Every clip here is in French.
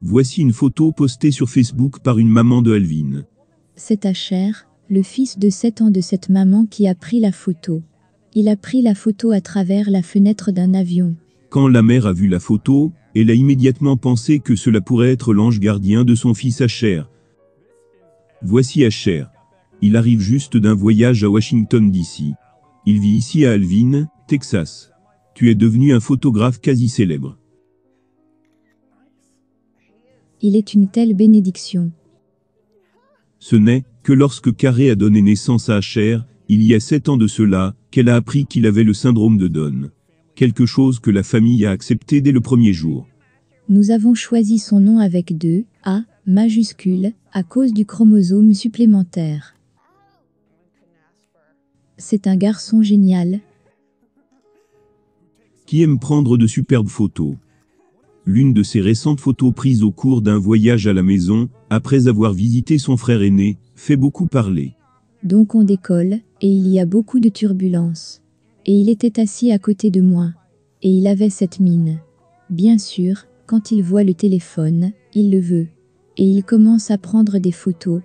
Voici une photo postée sur Facebook par une maman de Alvin. C'est Asher, le fils de 7 ans de cette maman qui a pris la photo. Il a pris la photo à travers la fenêtre d'un avion. Quand la mère a vu la photo, elle a immédiatement pensé que cela pourrait être l'ange gardien de son fils Asher. Voici Asher. Il arrive juste d'un voyage à Washington DC. Il vit ici à Alvin, Texas. Tu es devenu un photographe quasi célèbre. Il est une telle bénédiction. Ce n'est que lorsque Carré a donné naissance à Asher, il y a 7 ans de cela, qu'elle a appris qu'il avait le syndrome de Down. Quelque chose que la famille a accepté dès le premier jour. Nous avons choisi son nom avec 2 A majuscules à cause du chromosome supplémentaire. C'est un garçon génial. Qui aime prendre de superbes photos. L'une de ses récentes photos prises au cours d'un voyage à la maison, après avoir visité son frère aîné, fait beaucoup parler. Donc on décolle, et il y a beaucoup de turbulences. Et il était assis à côté de moi. Et il avait cette mine. Bien sûr, quand il voit le téléphone, il le veut. Et il commence à prendre des photos.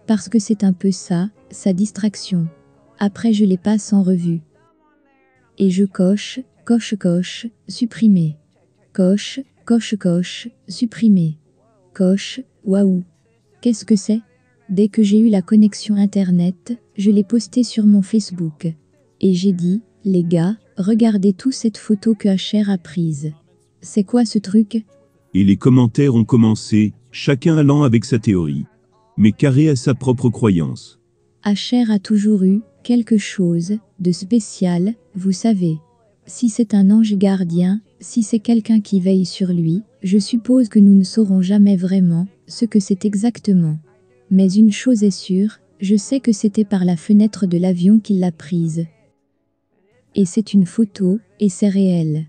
Parce que c'est un peu ça, sa distraction. Après je les passe en revue. Et je coche, supprimer. Coche, supprimer. Coche, waouh. Qu'est-ce que c'est? Dès que j'ai eu la connexion internet, je l'ai posté sur mon Facebook. Et j'ai dit, les gars, regardez tout cette photo que Asher a prise. C'est quoi ce truc? Et les commentaires ont commencé, chacun allant avec sa théorie. Mais Carré a sa propre croyance. Asher a toujours eu quelque chose de spécial, vous savez. Si c'est un ange gardien, si c'est quelqu'un qui veille sur lui, je suppose que nous ne saurons jamais vraiment ce que c'est exactement. Mais une chose est sûre, je sais que c'était par la fenêtre de l'avion qu'il l'a prise. Et c'est une photo, et c'est réel.